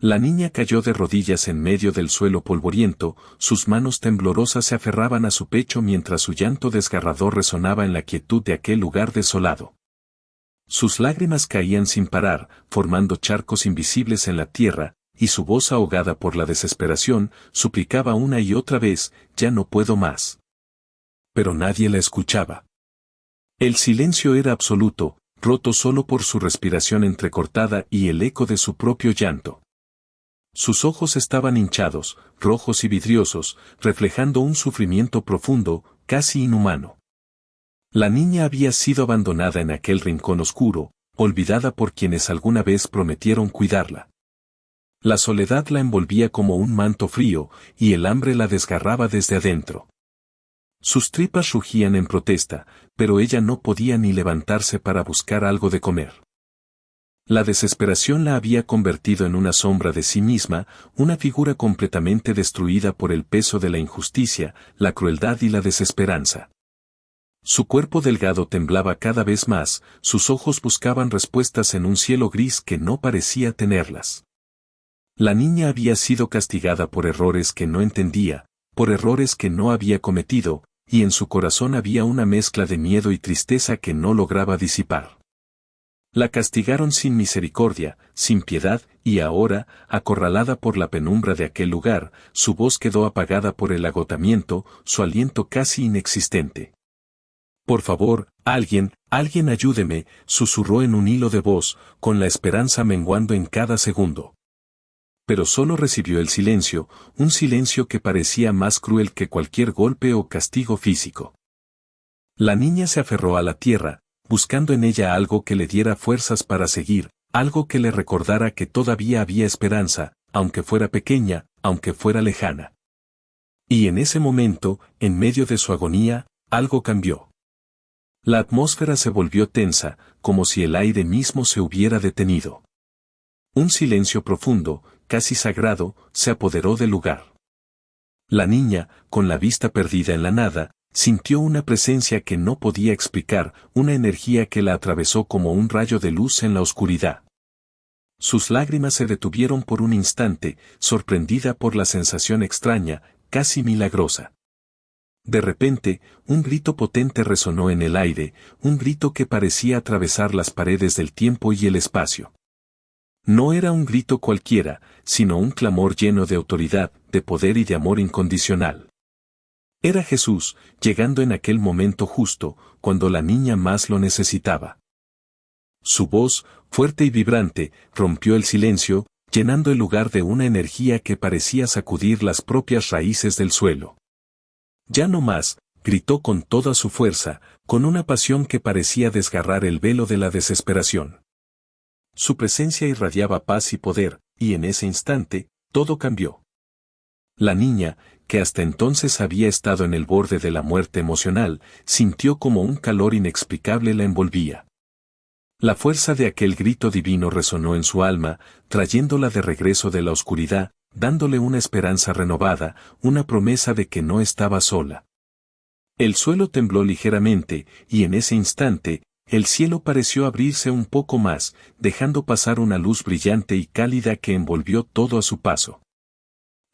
La niña cayó de rodillas en medio del suelo polvoriento, sus manos temblorosas se aferraban a su pecho mientras su llanto desgarrador resonaba en la quietud de aquel lugar desolado. Sus lágrimas caían sin parar, formando charcos invisibles en la tierra, y su voz ahogada por la desesperación, suplicaba una y otra vez, «Ya no puedo más». Pero nadie la escuchaba. El silencio era absoluto, roto solo por su respiración entrecortada y el eco de su propio llanto. Sus ojos estaban hinchados, rojos y vidriosos, reflejando un sufrimiento profundo, casi inhumano. La niña había sido abandonada en aquel rincón oscuro, olvidada por quienes alguna vez prometieron cuidarla. La soledad la envolvía como un manto frío, y el hambre la desgarraba desde adentro. Sus tripas rugían en protesta, pero ella no podía ni levantarse para buscar algo de comer. La desesperación la había convertido en una sombra de sí misma, una figura completamente destruida por el peso de la injusticia, la crueldad y la desesperanza. Su cuerpo delgado temblaba cada vez más, sus ojos buscaban respuestas en un cielo gris que no parecía tenerlas. La niña había sido castigada por errores que no entendía, por errores que no había cometido, y en su corazón había una mezcla de miedo y tristeza que no lograba disipar. La castigaron sin misericordia, sin piedad, y ahora, acorralada por la penumbra de aquel lugar, su voz quedó apagada por el agotamiento, su aliento casi inexistente. «Por favor, alguien ayúdeme», susurró en un hilo de voz, con la esperanza menguando en cada segundo. Pero solo recibió el silencio, un silencio que parecía más cruel que cualquier golpe o castigo físico. La niña se aferró a la tierra, buscando en ella algo que le diera fuerzas para seguir, algo que le recordara que todavía había esperanza, aunque fuera pequeña, aunque fuera lejana. Y en ese momento, en medio de su agonía, algo cambió. La atmósfera se volvió tensa, como si el aire mismo se hubiera detenido. Un silencio profundo, casi sagrado, se apoderó del lugar. La niña, con la vista perdida en la nada, sintió una presencia que no podía explicar, una energía que la atravesó como un rayo de luz en la oscuridad. Sus lágrimas se detuvieron por un instante, sorprendida por la sensación extraña, casi milagrosa. De repente, un grito potente resonó en el aire, un grito que parecía atravesar las paredes del tiempo y el espacio. No era un grito cualquiera, sino un clamor lleno de autoridad, de poder y de amor incondicional. Era Jesús, llegando en aquel momento justo, cuando la niña más lo necesitaba. Su voz, fuerte y vibrante, rompió el silencio, llenando el lugar de una energía que parecía sacudir las propias raíces del suelo. «Ya no más», gritó con toda su fuerza, con una pasión que parecía desgarrar el velo de la desesperación. Su presencia irradiaba paz y poder, y en ese instante, todo cambió. La niña, que hasta entonces había estado en el borde de la muerte emocional, sintió como un calor inexplicable la envolvía. La fuerza de aquel grito divino resonó en su alma, trayéndola de regreso de la oscuridad, dándole una esperanza renovada, una promesa de que no estaba sola. El suelo tembló ligeramente, y en ese instante, el cielo pareció abrirse un poco más, dejando pasar una luz brillante y cálida que envolvió todo a su paso.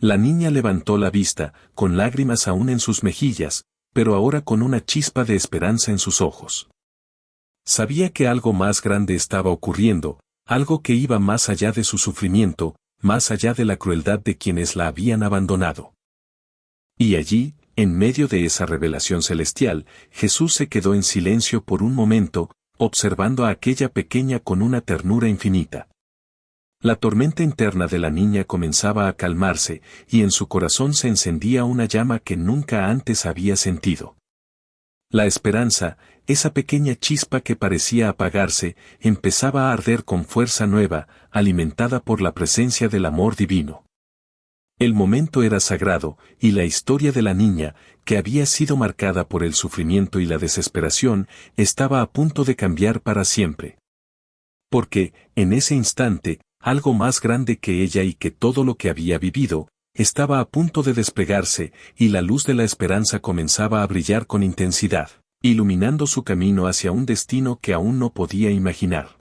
La niña levantó la vista, con lágrimas aún en sus mejillas, pero ahora con una chispa de esperanza en sus ojos. Sabía que algo más grande estaba ocurriendo, algo que iba más allá de su sufrimiento, más allá de la crueldad de quienes la habían abandonado. Y allí, en medio de esa revelación celestial, Jesús se quedó en silencio por un momento, observando a aquella pequeña con una ternura infinita. La tormenta interna de la niña comenzaba a calmarse, y en su corazón se encendía una llama que nunca antes había sentido. La esperanza, esa pequeña chispa que parecía apagarse, empezaba a arder con fuerza nueva, alimentada por la presencia del amor divino. El momento era sagrado, y la historia de la niña, que había sido marcada por el sufrimiento y la desesperación, estaba a punto de cambiar para siempre. Porque, en ese instante, algo más grande que ella y que todo lo que había vivido, estaba a punto de desplegarse, y la luz de la esperanza comenzaba a brillar con intensidad, iluminando su camino hacia un destino que aún no podía imaginar.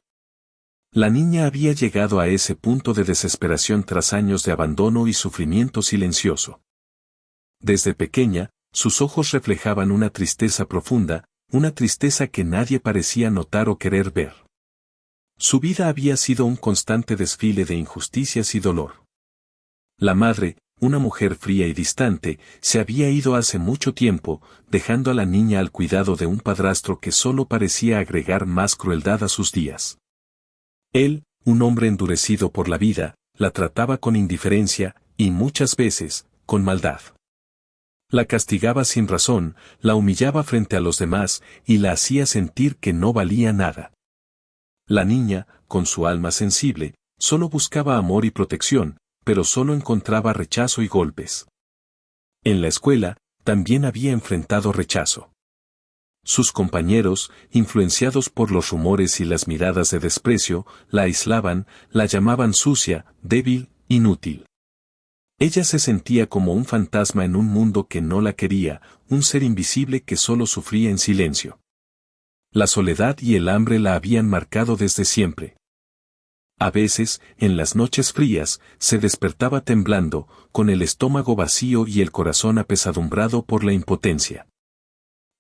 La niña había llegado a ese punto de desesperación tras años de abandono y sufrimiento silencioso. Desde pequeña, sus ojos reflejaban una tristeza profunda, una tristeza que nadie parecía notar o querer ver. Su vida había sido un constante desfile de injusticias y dolor. La madre, una mujer fría y distante, se había ido hace mucho tiempo, dejando a la niña al cuidado de un padrastro que solo parecía agregar más crueldad a sus días. Él, un hombre endurecido por la vida, la trataba con indiferencia, y muchas veces, con maldad. La castigaba sin razón, la humillaba frente a los demás, y la hacía sentir que no valía nada. La niña, con su alma sensible, solo buscaba amor y protección, pero solo encontraba rechazo y golpes. En la escuela, también había enfrentado rechazo. Sus compañeros, influenciados por los rumores y las miradas de desprecio, la aislaban, la llamaban sucia, débil, inútil. Ella se sentía como un fantasma en un mundo que no la quería, un ser invisible que solo sufría en silencio. La soledad y el hambre la habían marcado desde siempre. A veces, en las noches frías, se despertaba temblando, con el estómago vacío y el corazón apesadumbrado por la impotencia.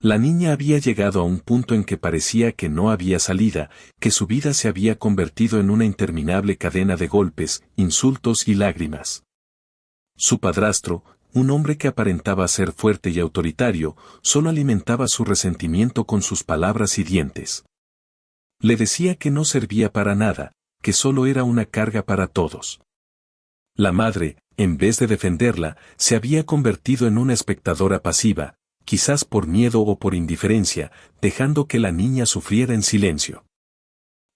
La niña había llegado a un punto en que parecía que no había salida, que su vida se había convertido en una interminable cadena de golpes, insultos y lágrimas. Su padrastro, un hombre que aparentaba ser fuerte y autoritario, solo alimentaba su resentimiento con sus palabras y dientes. Le decía que no servía para nada, que solo era una carga para todos. La madre, en vez de defenderla, se había convertido en una espectadora pasiva, quizás por miedo o por indiferencia, dejando que la niña sufriera en silencio.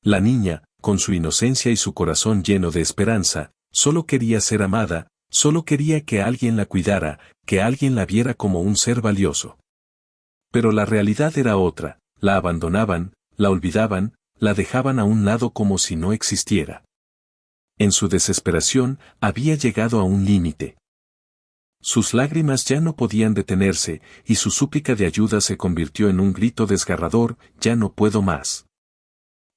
La niña, con su inocencia y su corazón lleno de esperanza, solo quería ser amada, solo quería que alguien la cuidara, que alguien la viera como un ser valioso. Pero la realidad era otra, la abandonaban, la olvidaban, la dejaban a un lado como si no existiera. En su desesperación, había llegado a un límite. Sus lágrimas ya no podían detenerse, y su súplica de ayuda se convirtió en un grito desgarrador: «Ya no puedo más».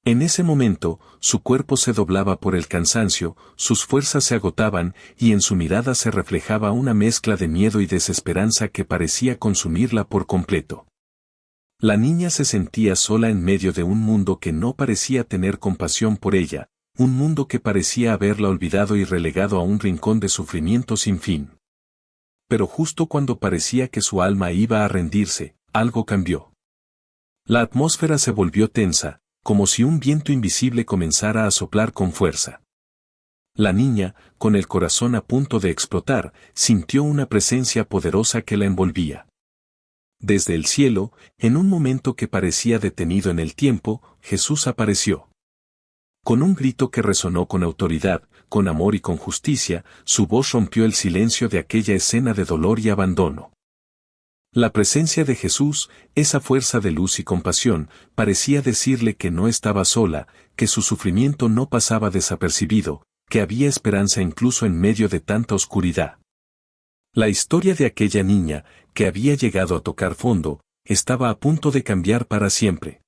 En ese momento, su cuerpo se doblaba por el cansancio, sus fuerzas se agotaban, y en su mirada se reflejaba una mezcla de miedo y desesperanza que parecía consumirla por completo. La niña se sentía sola en medio de un mundo que no parecía tener compasión por ella, un mundo que parecía haberla olvidado y relegado a un rincón de sufrimiento sin fin. Pero justo cuando parecía que su alma iba a rendirse, algo cambió. La atmósfera se volvió tensa, como si un viento invisible comenzara a soplar con fuerza. La niña, con el corazón a punto de explotar, sintió una presencia poderosa que la envolvía. Desde el cielo, en un momento que parecía detenido en el tiempo, Jesús apareció. Con un grito que resonó con autoridad, con amor y con justicia, su voz rompió el silencio de aquella escena de dolor y abandono. La presencia de Jesús, esa fuerza de luz y compasión, parecía decirle que no estaba sola, que su sufrimiento no pasaba desapercibido, que había esperanza incluso en medio de tanta oscuridad. La historia de aquella niña, que había llegado a tocar fondo, estaba a punto de cambiar para siempre.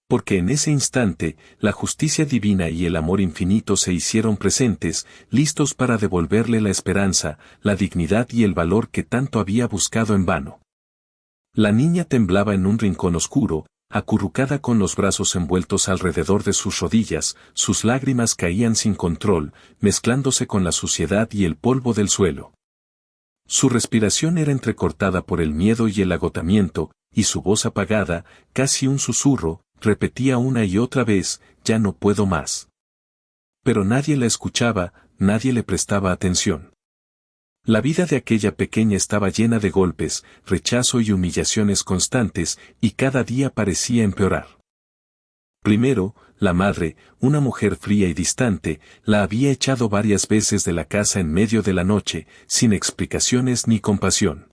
Porque en ese instante, la justicia divina y el amor infinito se hicieron presentes, listos para devolverle la esperanza, la dignidad y el valor que tanto había buscado en vano. La niña temblaba en un rincón oscuro, acurrucada con los brazos envueltos alrededor de sus rodillas, sus lágrimas caían sin control, mezclándose con la suciedad y el polvo del suelo. Su respiración era entrecortada por el miedo y el agotamiento, y su voz apagada, casi un susurro, repetía una y otra vez: «Ya no puedo más». Pero nadie la escuchaba, nadie le prestaba atención. La vida de aquella pequeña estaba llena de golpes, rechazo y humillaciones constantes, y cada día parecía empeorar. Primero, la madre, una mujer fría y distante, la había echado varias veces de la casa en medio de la noche, sin explicaciones ni compasión.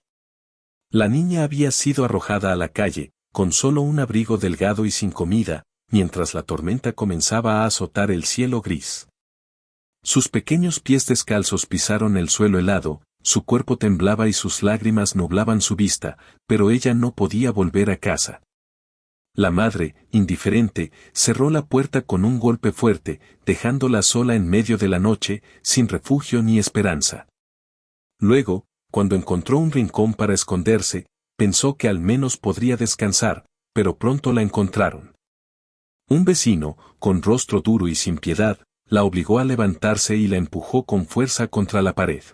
La niña había sido arrojada a la calle, con solo un abrigo delgado y sin comida, mientras la tormenta comenzaba a azotar el cielo gris. Sus pequeños pies descalzos pisaron el suelo helado, su cuerpo temblaba y sus lágrimas nublaban su vista, pero ella no podía volver a casa. La madre, indiferente, cerró la puerta con un golpe fuerte, dejándola sola en medio de la noche, sin refugio ni esperanza. Luego, cuando encontró un rincón para esconderse, pensó que al menos podría descansar, pero pronto la encontraron. Un vecino, con rostro duro y sin piedad, la obligó a levantarse y la empujó con fuerza contra la pared.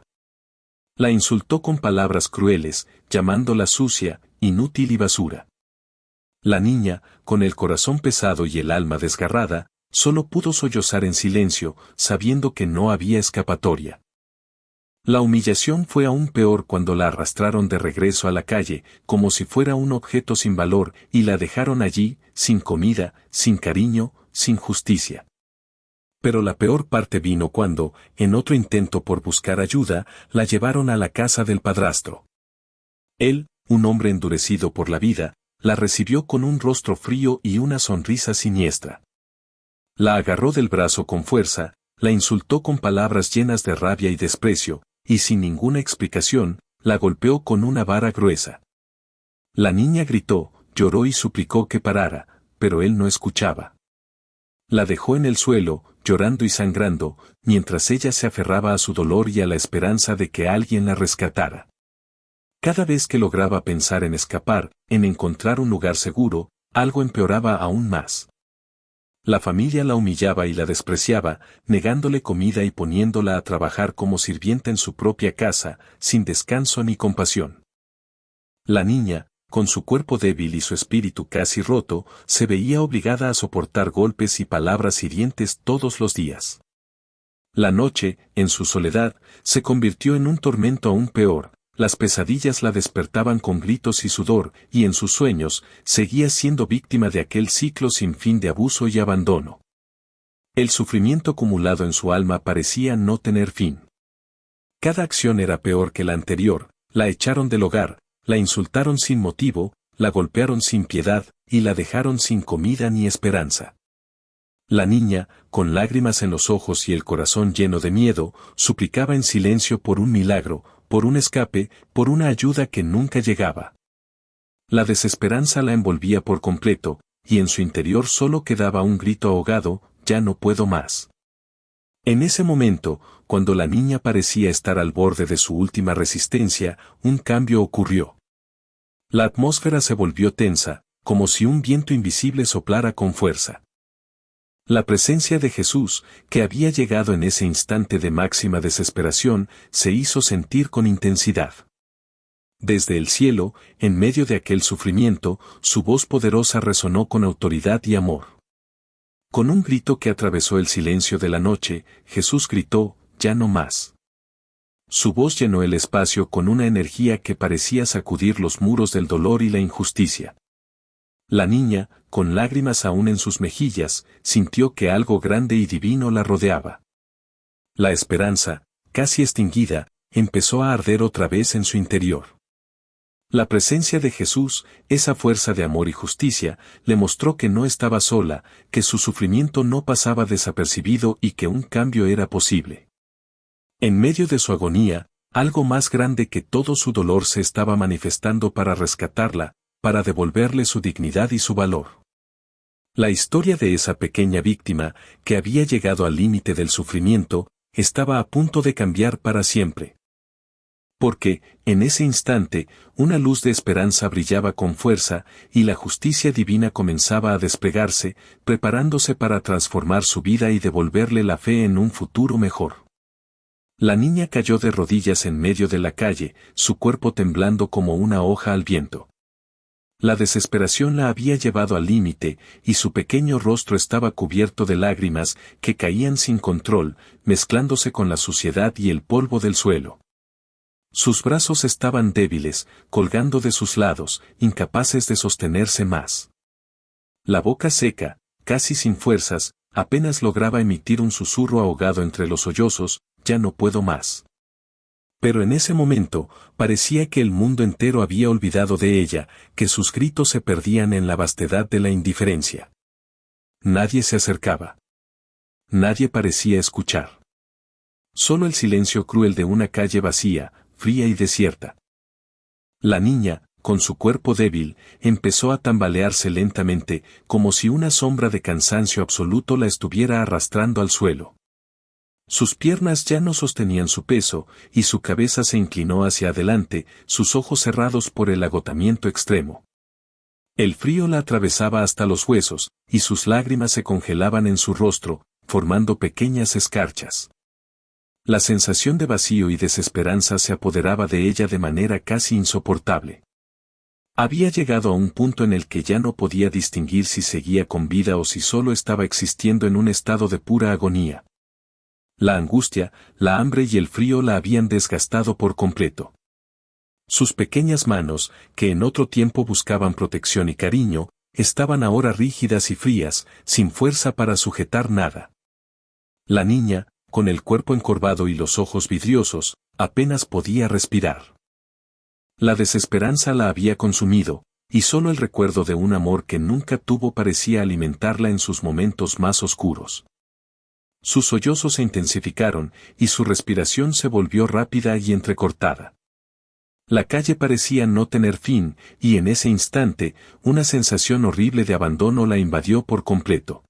La insultó con palabras crueles, llamándola sucia, inútil y basura. La niña, con el corazón pesado y el alma desgarrada, solo pudo sollozar en silencio, sabiendo que no había escapatoria. La humillación fue aún peor cuando la arrastraron de regreso a la calle, como si fuera un objeto sin valor, y la dejaron allí, sin comida, sin cariño, sin justicia. Pero la peor parte vino cuando, en otro intento por buscar ayuda, la llevaron a la casa del padrastro. Él, un hombre endurecido por la vida, la recibió con un rostro frío y una sonrisa siniestra. La agarró del brazo con fuerza, la insultó con palabras llenas de rabia y desprecio, y sin ninguna explicación, la golpeó con una vara gruesa. La niña gritó, lloró y suplicó que parara, pero él no escuchaba. La dejó en el suelo, llorando y sangrando, mientras ella se aferraba a su dolor y a la esperanza de que alguien la rescatara. Cada vez que lograba pensar en escapar, en encontrar un lugar seguro, algo empeoraba aún más. La familia la humillaba y la despreciaba, negándole comida y poniéndola a trabajar como sirvienta en su propia casa, sin descanso ni compasión. La niña, con su cuerpo débil y su espíritu casi roto, se veía obligada a soportar golpes y palabras hirientes todos los días. La noche, en su soledad, se convirtió en un tormento aún peor. Las pesadillas la despertaban con gritos y sudor, y en sus sueños, seguía siendo víctima de aquel ciclo sin fin de abuso y abandono. El sufrimiento acumulado en su alma parecía no tener fin. Cada acción era peor que la anterior, la echaron del hogar, la insultaron sin motivo, la golpearon sin piedad, y la dejaron sin comida ni esperanza. La niña, con lágrimas en los ojos y el corazón lleno de miedo, suplicaba en silencio por un milagro, por un escape, por una ayuda que nunca llegaba. La desesperanza la envolvía por completo, y en su interior solo quedaba un grito ahogado, ya no puedo más. En ese momento, cuando la niña parecía estar al borde de su última resistencia, un cambio ocurrió. La atmósfera se volvió tensa, como si un viento invisible soplara con fuerza. La presencia de Jesús, que había llegado en ese instante de máxima desesperación, se hizo sentir con intensidad. Desde el cielo, en medio de aquel sufrimiento, su voz poderosa resonó con autoridad y amor. Con un grito que atravesó el silencio de la noche, Jesús gritó, «Ya no más». Su voz llenó el espacio con una energía que parecía sacudir los muros del dolor y la injusticia. La niña, con lágrimas aún en sus mejillas, sintió que algo grande y divino la rodeaba. La esperanza, casi extinguida, empezó a arder otra vez en su interior. La presencia de Jesús, esa fuerza de amor y justicia, le mostró que no estaba sola, que su sufrimiento no pasaba desapercibido y que un cambio era posible. En medio de su agonía, algo más grande que todo su dolor se estaba manifestando para rescatarla, para devolverle su dignidad y su valor. La historia de esa pequeña víctima, que había llegado al límite del sufrimiento, estaba a punto de cambiar para siempre. Porque, en ese instante, una luz de esperanza brillaba con fuerza, y la justicia divina comenzaba a desplegarse, preparándose para transformar su vida y devolverle la fe en un futuro mejor. La niña cayó de rodillas en medio de la calle, su cuerpo temblando como una hoja al viento. La desesperación la había llevado al límite, y su pequeño rostro estaba cubierto de lágrimas que caían sin control, mezclándose con la suciedad y el polvo del suelo. Sus brazos estaban débiles, colgando de sus lados, incapaces de sostenerse más. La boca seca, casi sin fuerzas, apenas lograba emitir un susurro ahogado entre los sollozos, «Ya no puedo más». Pero en ese momento, parecía que el mundo entero había olvidado de ella, que sus gritos se perdían en la vastedad de la indiferencia. Nadie se acercaba. Nadie parecía escuchar. Solo el silencio cruel de una calle vacía, fría y desierta. La niña, con su cuerpo débil, empezó a tambalearse lentamente, como si una sombra de cansancio absoluto la estuviera arrastrando al suelo. Sus piernas ya no sostenían su peso, y su cabeza se inclinó hacia adelante, sus ojos cerrados por el agotamiento extremo. El frío la atravesaba hasta los huesos, y sus lágrimas se congelaban en su rostro, formando pequeñas escarchas. La sensación de vacío y desesperanza se apoderaba de ella de manera casi insoportable. Había llegado a un punto en el que ya no podía distinguir si seguía con vida o si solo estaba existiendo en un estado de pura agonía. La angustia, la hambre y el frío la habían desgastado por completo. Sus pequeñas manos, que en otro tiempo buscaban protección y cariño, estaban ahora rígidas y frías, sin fuerza para sujetar nada. La niña, con el cuerpo encorvado y los ojos vidriosos, apenas podía respirar. La desesperanza la había consumido, y solo el recuerdo de un amor que nunca tuvo parecía alimentarla en sus momentos más oscuros. Sus sollozos se intensificaron, y su respiración se volvió rápida y entrecortada. La calle parecía no tener fin, y en ese instante, una sensación horrible de abandono la invadió por completo.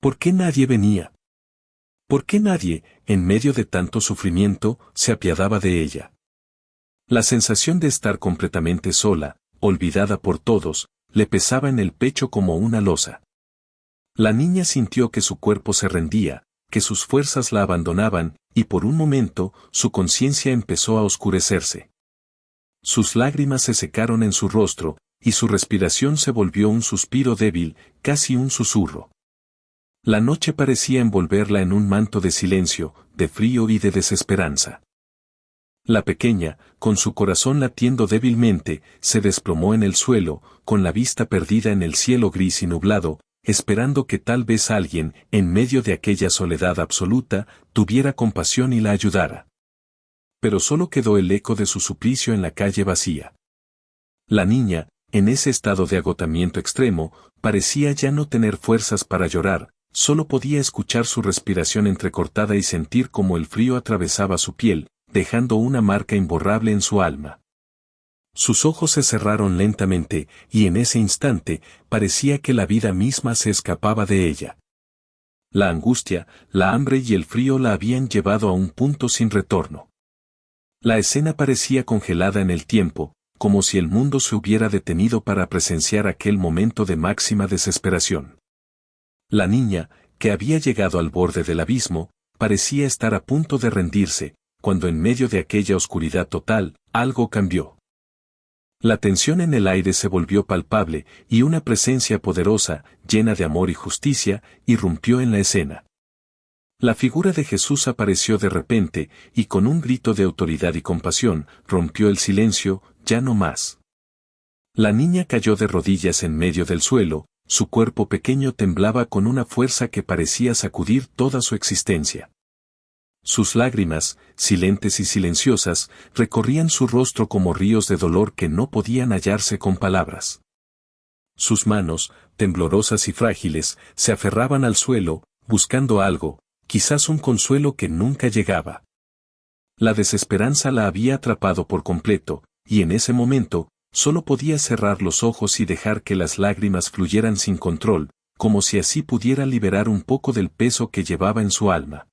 ¿Por qué nadie venía? ¿Por qué nadie, en medio de tanto sufrimiento, se apiadaba de ella? La sensación de estar completamente sola, olvidada por todos, le pesaba en el pecho como una losa. La niña sintió que su cuerpo se rendía, que sus fuerzas la abandonaban, y por un momento, su conciencia empezó a oscurecerse. Sus lágrimas se secaron en su rostro, y su respiración se volvió un suspiro débil, casi un susurro. La noche parecía envolverla en un manto de silencio, de frío y de desesperanza. La pequeña, con su corazón latiendo débilmente, se desplomó en el suelo, con la vista perdida en el cielo gris y nublado, esperando que tal vez alguien, en medio de aquella soledad absoluta, tuviera compasión y la ayudara. Pero solo quedó el eco de su suplicio en la calle vacía. La niña, en ese estado de agotamiento extremo, parecía ya no tener fuerzas para llorar, solo podía escuchar su respiración entrecortada y sentir cómo el frío atravesaba su piel, dejando una marca imborrable en su alma. Sus ojos se cerraron lentamente, y en ese instante, parecía que la vida misma se escapaba de ella. La angustia, la hambre y el frío la habían llevado a un punto sin retorno. La escena parecía congelada en el tiempo, como si el mundo se hubiera detenido para presenciar aquel momento de máxima desesperación. La niña, que había llegado al borde del abismo, parecía estar a punto de rendirse, cuando en medio de aquella oscuridad total, algo cambió. La tensión en el aire se volvió palpable, y una presencia poderosa, llena de amor y justicia, irrumpió en la escena. La figura de Jesús apareció de repente, y con un grito de autoridad y compasión, rompió el silencio, ya no más. La niña cayó de rodillas en medio del suelo, su cuerpo pequeño temblaba con una fuerza que parecía sacudir toda su existencia. Sus lágrimas, silentes y silenciosas, recorrían su rostro como ríos de dolor que no podían hallarse con palabras. Sus manos, temblorosas y frágiles, se aferraban al suelo, buscando algo, quizás un consuelo que nunca llegaba. La desesperanza la había atrapado por completo, y en ese momento, solo podía cerrar los ojos y dejar que las lágrimas fluyeran sin control, como si así pudiera liberar un poco del peso que llevaba en su alma.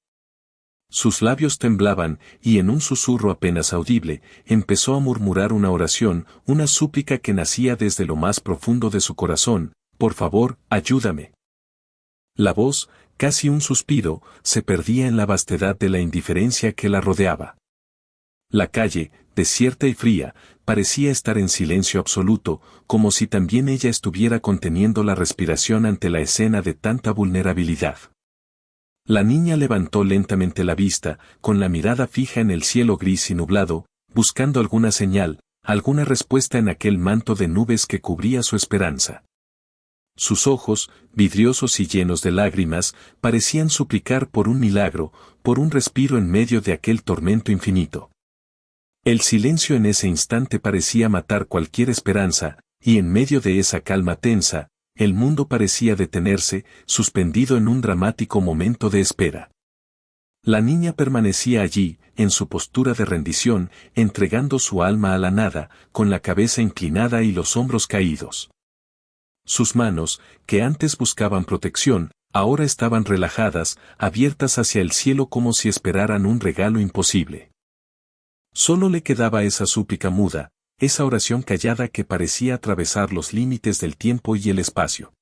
Sus labios temblaban, y en un susurro apenas audible, empezó a murmurar una oración, una súplica que nacía desde lo más profundo de su corazón: «Por favor, ayúdame». La voz, casi un suspiro, se perdía en la vastedad de la indiferencia que la rodeaba. La calle, desierta y fría, parecía estar en silencio absoluto, como si también ella estuviera conteniendo la respiración ante la escena de tanta vulnerabilidad. La niña levantó lentamente la vista, con la mirada fija en el cielo gris y nublado, buscando alguna señal, alguna respuesta en aquel manto de nubes que cubría su esperanza. Sus ojos, vidriosos y llenos de lágrimas, parecían suplicar por un milagro, por un respiro en medio de aquel tormento infinito. El silencio en ese instante parecía matar cualquier esperanza, y en medio de esa calma tensa, el mundo parecía detenerse, suspendido en un dramático momento de espera. La niña permanecía allí, en su postura de rendición, entregando su alma a la nada, con la cabeza inclinada y los hombros caídos. Sus manos, que antes buscaban protección, ahora estaban relajadas, abiertas hacia el cielo como si esperaran un regalo imposible. Solo le quedaba esa súplica muda, esa oración callada que parecía atravesar los límites del tiempo y el espacio.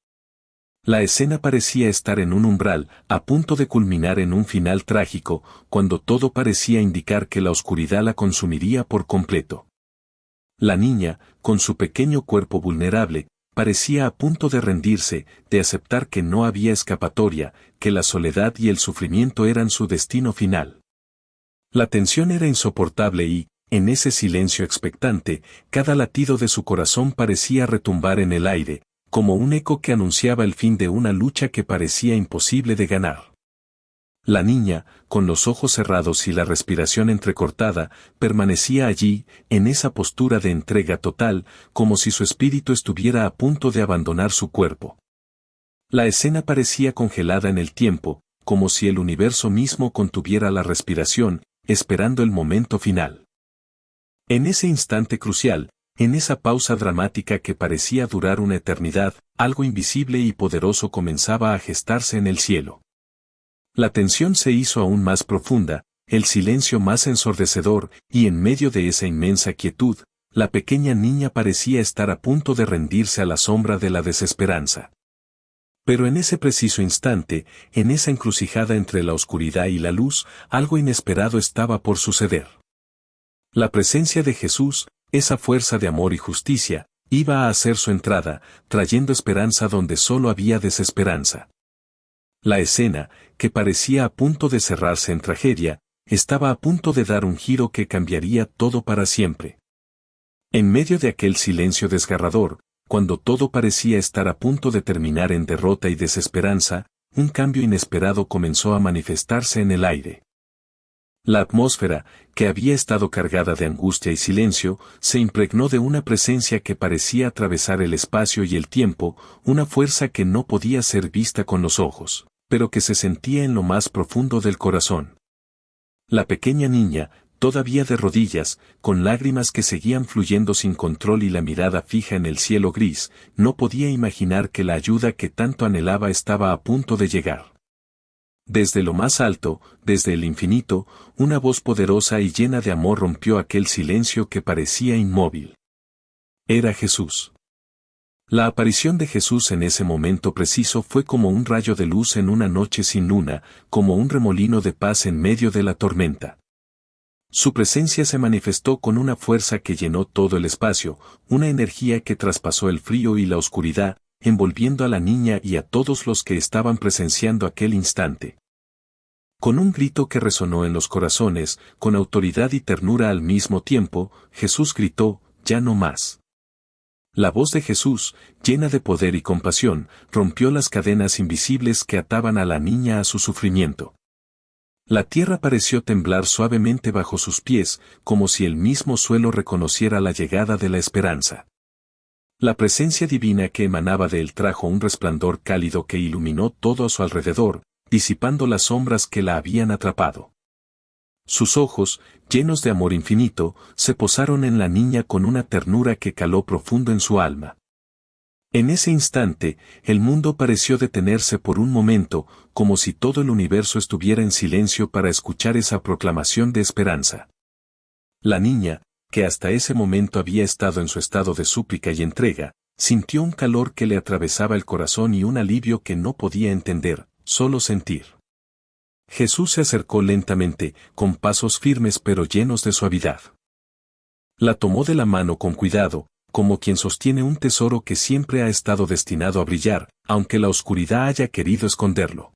La escena parecía estar en un umbral, a punto de culminar en un final trágico, cuando todo parecía indicar que la oscuridad la consumiría por completo. La niña, con su pequeño cuerpo vulnerable, parecía a punto de rendirse, de aceptar que no había escapatoria, que la soledad y el sufrimiento eran su destino final. La tensión era insoportable y, en ese silencio expectante, cada latido de su corazón parecía retumbar en el aire, como un eco que anunciaba el fin de una lucha que parecía imposible de ganar. La niña, con los ojos cerrados y la respiración entrecortada, permanecía allí, en esa postura de entrega total, como si su espíritu estuviera a punto de abandonar su cuerpo. La escena parecía congelada en el tiempo, como si el universo mismo contuviera la respiración, esperando el momento final. En ese instante crucial, en esa pausa dramática que parecía durar una eternidad, algo invisible y poderoso comenzaba a gestarse en el cielo. La tensión se hizo aún más profunda, el silencio más ensordecedor, y en medio de esa inmensa quietud, la pequeña niña parecía estar a punto de rendirse a la sombra de la desesperanza. Pero en ese preciso instante, en esa encrucijada entre la oscuridad y la luz, algo inesperado estaba por suceder. La presencia de Jesús, esa fuerza de amor y justicia, iba a hacer su entrada, trayendo esperanza donde solo había desesperanza. La escena, que parecía a punto de cerrarse en tragedia, estaba a punto de dar un giro que cambiaría todo para siempre. En medio de aquel silencio desgarrador, cuando todo parecía estar a punto de terminar en derrota y desesperanza, un cambio inesperado comenzó a manifestarse en el aire. La atmósfera, que había estado cargada de angustia y silencio, se impregnó de una presencia que parecía atravesar el espacio y el tiempo, una fuerza que no podía ser vista con los ojos, pero que se sentía en lo más profundo del corazón. La pequeña niña, todavía de rodillas, con lágrimas que seguían fluyendo sin control y la mirada fija en el cielo gris, no podía imaginar que la ayuda que tanto anhelaba estaba a punto de llegar. Desde lo más alto, desde el infinito, una voz poderosa y llena de amor rompió aquel silencio que parecía inmóvil. Era Jesús. La aparición de Jesús en ese momento preciso fue como un rayo de luz en una noche sin luna, como un remolino de paz en medio de la tormenta. Su presencia se manifestó con una fuerza que llenó todo el espacio, una energía que traspasó el frío y la oscuridad, envolviendo a la niña y a todos los que estaban presenciando aquel instante. Con un grito que resonó en los corazones, con autoridad y ternura al mismo tiempo, Jesús gritó, «Ya no más». La voz de Jesús, llena de poder y compasión, rompió las cadenas invisibles que ataban a la niña a su sufrimiento. La tierra pareció temblar suavemente bajo sus pies, como si el mismo suelo reconociera la llegada de la esperanza. La presencia divina que emanaba de él trajo un resplandor cálido que iluminó todo a su alrededor, disipando las sombras que la habían atrapado. Sus ojos, llenos de amor infinito, se posaron en la niña con una ternura que caló profundo en su alma. En ese instante, el mundo pareció detenerse por un momento, como si todo el universo estuviera en silencio para escuchar esa proclamación de esperanza. La niña, que hasta ese momento había estado en su estado de súplica y entrega, sintió un calor que le atravesaba el corazón y un alivio que no podía entender, solo sentir. Jesús se acercó lentamente, con pasos firmes pero llenos de suavidad. La tomó de la mano con cuidado, como quien sostiene un tesoro que siempre ha estado destinado a brillar, aunque la oscuridad haya querido esconderlo.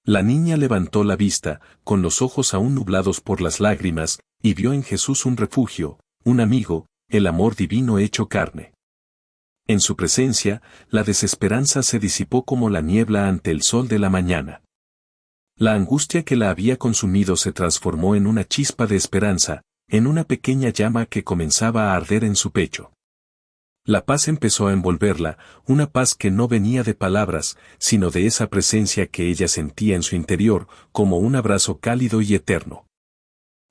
La niña levantó la vista, con los ojos aún nublados por las lágrimas, y vio en Jesús un refugio, un amigo, el amor divino hecho carne. En su presencia, la desesperanza se disipó como la niebla ante el sol de la mañana. La angustia que la había consumido se transformó en una chispa de esperanza, en una pequeña llama que comenzaba a arder en su pecho. La paz empezó a envolverla, una paz que no venía de palabras, sino de esa presencia que ella sentía en su interior, como un abrazo cálido y eterno.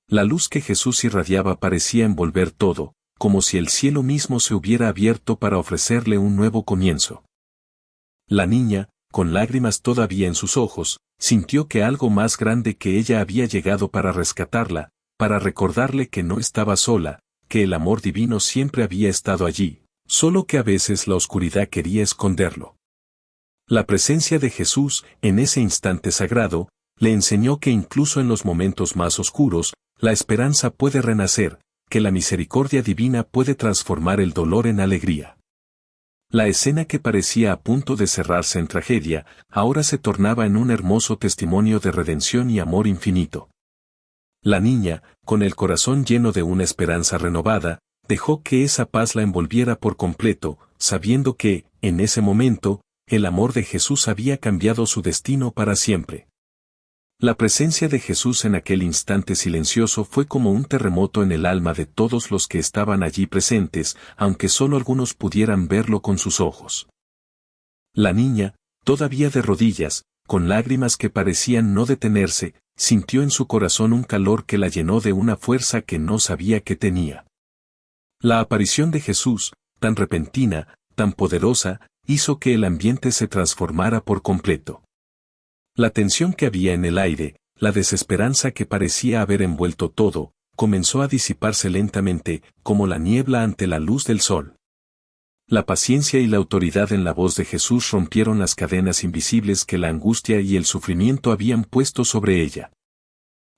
La luz que Jesús irradiaba parecía envolver todo, como si el cielo mismo se hubiera abierto para ofrecerle un nuevo comienzo. La niña, con lágrimas todavía en sus ojos, sintió que algo más grande que ella había llegado para rescatarla, para recordarle que no estaba sola, que el amor divino siempre había estado allí, solo que a veces la oscuridad quería esconderlo. La presencia de Jesús, en ese instante sagrado, le enseñó que incluso en los momentos más oscuros, la esperanza puede renacer, que la misericordia divina puede transformar el dolor en alegría. La escena que parecía a punto de cerrarse en tragedia, ahora se tornaba en un hermoso testimonio de redención y amor infinito. La niña, con el corazón lleno de una esperanza renovada, dejó que esa paz la envolviera por completo, sabiendo que, en ese momento, el amor de Jesús había cambiado su destino para siempre. La presencia de Jesús en aquel instante silencioso fue como un terremoto en el alma de todos los que estaban allí presentes, aunque solo algunos pudieran verlo con sus ojos. La niña, todavía de rodillas, con lágrimas que parecían no detenerse, sintió en su corazón un calor que la llenó de una fuerza que no sabía que tenía. La aparición de Jesús, tan repentina, tan poderosa, hizo que el ambiente se transformara por completo. La tensión que había en el aire, la desesperanza que parecía haber envuelto todo, comenzó a disiparse lentamente, como la niebla ante la luz del sol. La paciencia y la autoridad en la voz de Jesús rompieron las cadenas invisibles que la angustia y el sufrimiento habían puesto sobre ella.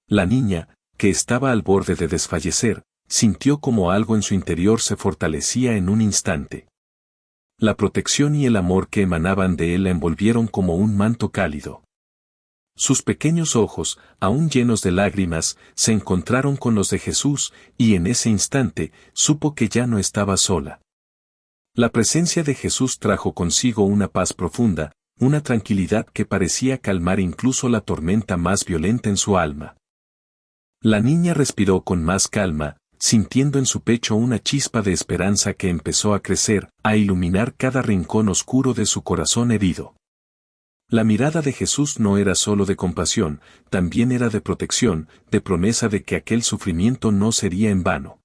La niña, que estaba al borde de desfallecer, sintió como algo en su interior se fortalecía en un instante. La protección y el amor que emanaban de él la envolvieron como un manto cálido. Sus pequeños ojos, aún llenos de lágrimas, se encontraron con los de Jesús, y en ese instante, supo que ya no estaba sola. La presencia de Jesús trajo consigo una paz profunda, una tranquilidad que parecía calmar incluso la tormenta más violenta en su alma. La niña respiró con más calma, sintiendo en su pecho una chispa de esperanza que empezó a crecer, a iluminar cada rincón oscuro de su corazón herido. La mirada de Jesús no era solo de compasión, también era de protección, de promesa de que aquel sufrimiento no sería en vano.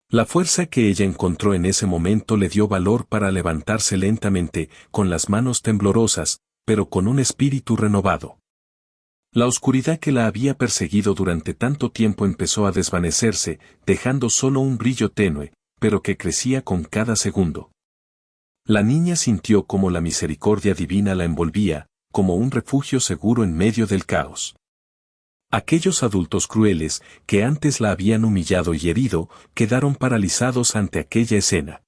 La fuerza que ella encontró en ese momento le dio valor para levantarse lentamente, con las manos temblorosas, pero con un espíritu renovado. La oscuridad que la había perseguido durante tanto tiempo empezó a desvanecerse, dejando solo un brillo tenue, pero que crecía con cada segundo. La niña sintió como la misericordia divina la envolvía, como un refugio seguro en medio del caos. Aquellos adultos crueles, que antes la habían humillado y herido, quedaron paralizados ante aquella escena.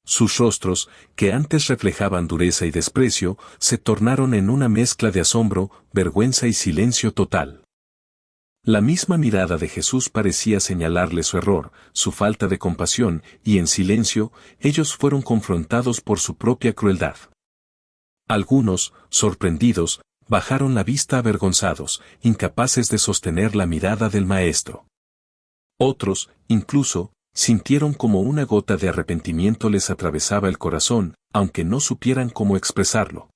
Sus rostros, que antes reflejaban dureza y desprecio, se tornaron en una mezcla de asombro, vergüenza y silencio total. La misma mirada de Jesús parecía señalarle su error, su falta de compasión, y en silencio, ellos fueron confrontados por su propia crueldad. Algunos, sorprendidos, bajaron la vista avergonzados, incapaces de sostener la mirada del Maestro. Otros, incluso, sintieron como una gota de arrepentimiento les atravesaba el corazón, aunque no supieran cómo expresarlo.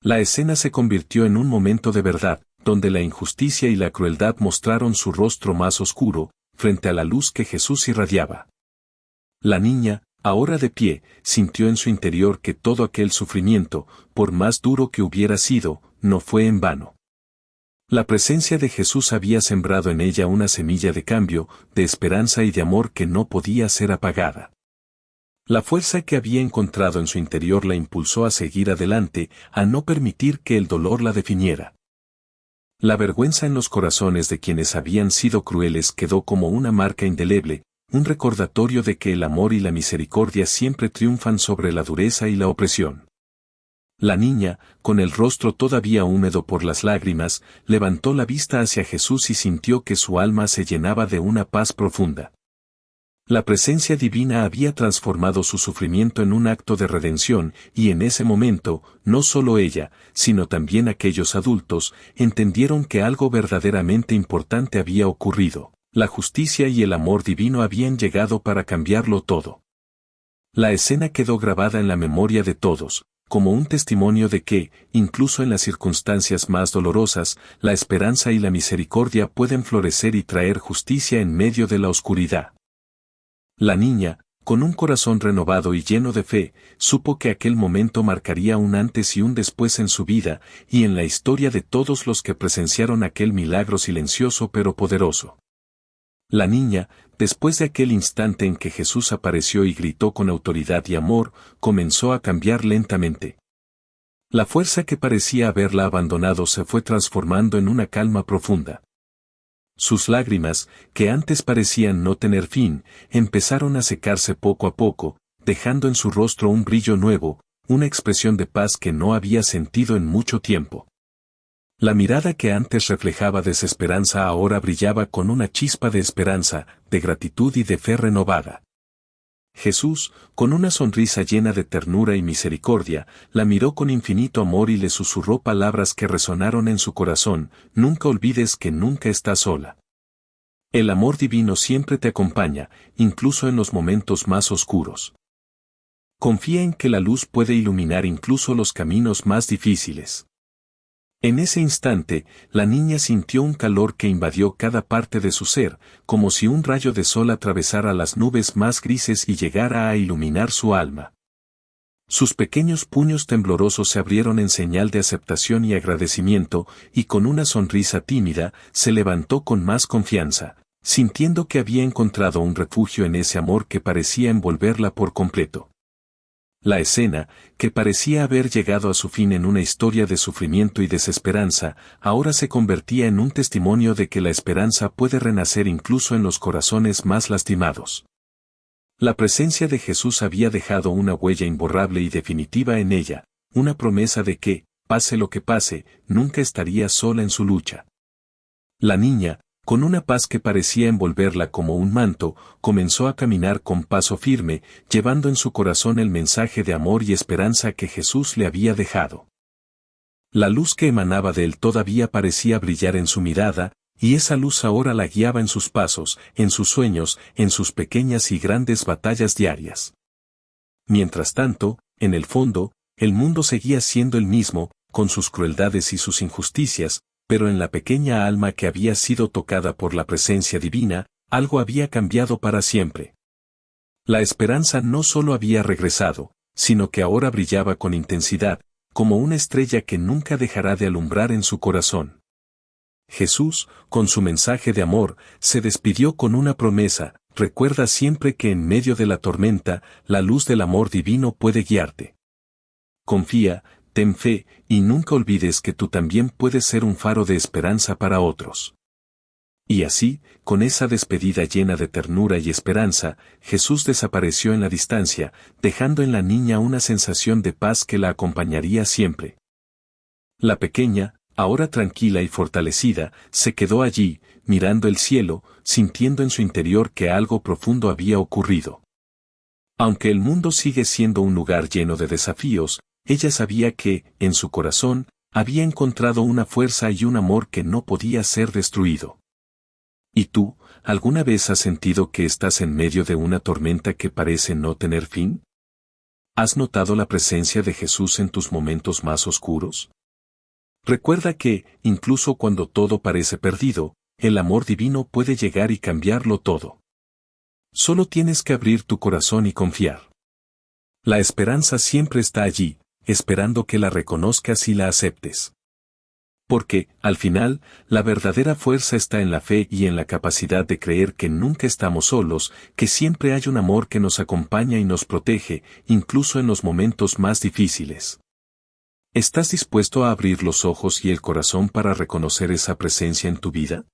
La escena se convirtió en un momento de verdad, donde la injusticia y la crueldad mostraron su rostro más oscuro, frente a la luz que Jesús irradiaba. La niña, ahora de pie, sintió en su interior que todo aquel sufrimiento, por más duro que hubiera sido, no fue en vano. La presencia de Jesús había sembrado en ella una semilla de cambio, de esperanza y de amor que no podía ser apagada. La fuerza que había encontrado en su interior la impulsó a seguir adelante, a no permitir que el dolor la definiera. La vergüenza en los corazones de quienes habían sido crueles quedó como una marca indeleble, un recordatorio de que el amor y la misericordia siempre triunfan sobre la dureza y la opresión. La niña, con el rostro todavía húmedo por las lágrimas, levantó la vista hacia Jesús y sintió que su alma se llenaba de una paz profunda. La presencia divina había transformado su sufrimiento en un acto de redención, y en ese momento, no solo ella, sino también aquellos adultos, entendieron que algo verdaderamente importante había ocurrido. La justicia y el amor divino habían llegado para cambiarlo todo. La escena quedó grabada en la memoria de todos, como un testimonio de que, incluso en las circunstancias más dolorosas, la esperanza y la misericordia pueden florecer y traer justicia en medio de la oscuridad. La niña, con un corazón renovado y lleno de fe, supo que aquel momento marcaría un antes y un después en su vida y en la historia de todos los que presenciaron aquel milagro silencioso pero poderoso. La niña, después de aquel instante en que Jesús apareció y gritó con autoridad y amor, comenzó a cambiar lentamente. La fuerza que parecía haberla abandonado se fue transformando en una calma profunda. Sus lágrimas, que antes parecían no tener fin, empezaron a secarse poco a poco, dejando en su rostro un brillo nuevo, una expresión de paz que no había sentido en mucho tiempo. La mirada que antes reflejaba desesperanza ahora brillaba con una chispa de esperanza, de gratitud y de fe renovada. Jesús, con una sonrisa llena de ternura y misericordia, la miró con infinito amor y le susurró palabras que resonaron en su corazón: nunca olvides que nunca estás sola. El amor divino siempre te acompaña, incluso en los momentos más oscuros. Confía en que la luz puede iluminar incluso los caminos más difíciles. En ese instante, la niña sintió un calor que invadió cada parte de su ser, como si un rayo de sol atravesara las nubes más grises y llegara a iluminar su alma. Sus pequeños puños temblorosos se abrieron en señal de aceptación y agradecimiento, y con una sonrisa tímida, se levantó con más confianza, sintiendo que había encontrado un refugio en ese amor que parecía envolverla por completo. La escena, que parecía haber llegado a su fin en una historia de sufrimiento y desesperanza, ahora se convertía en un testimonio de que la esperanza puede renacer incluso en los corazones más lastimados. La presencia de Jesús había dejado una huella imborrable y definitiva en ella, una promesa de que, pase lo que pase, nunca estaría sola en su lucha. La niña, con una paz que parecía envolverla como un manto, comenzó a caminar con paso firme, llevando en su corazón el mensaje de amor y esperanza que Jesús le había dejado. La luz que emanaba de él todavía parecía brillar en su mirada, y esa luz ahora la guiaba en sus pasos, en sus sueños, en sus pequeñas y grandes batallas diarias. Mientras tanto, en el fondo, el mundo seguía siendo el mismo, con sus crueldades y sus injusticias, pero en la pequeña alma que había sido tocada por la presencia divina, algo había cambiado para siempre. La esperanza no solo había regresado, sino que ahora brillaba con intensidad, como una estrella que nunca dejará de alumbrar en su corazón. Jesús, con su mensaje de amor, se despidió con una promesa: recuerda siempre que en medio de la tormenta, la luz del amor divino puede guiarte. Confía, ten fe, y nunca olvides que tú también puedes ser un faro de esperanza para otros. Y así, con esa despedida llena de ternura y esperanza, Jesús desapareció en la distancia, dejando en la niña una sensación de paz que la acompañaría siempre. La pequeña, ahora tranquila y fortalecida, se quedó allí, mirando el cielo, sintiendo en su interior que algo profundo había ocurrido. Aunque el mundo sigue siendo un lugar lleno de desafíos, ella sabía que, en su corazón, había encontrado una fuerza y un amor que no podía ser destruido. ¿Y tú, alguna vez has sentido que estás en medio de una tormenta que parece no tener fin? ¿Has notado la presencia de Jesús en tus momentos más oscuros? Recuerda que, incluso cuando todo parece perdido, el amor divino puede llegar y cambiarlo todo. Solo tienes que abrir tu corazón y confiar. La esperanza siempre está allí, esperando que la reconozcas y la aceptes. Porque, al final, la verdadera fuerza está en la fe y en la capacidad de creer que nunca estamos solos, que siempre hay un amor que nos acompaña y nos protege, incluso en los momentos más difíciles. ¿Estás dispuesto a abrir los ojos y el corazón para reconocer esa presencia en tu vida?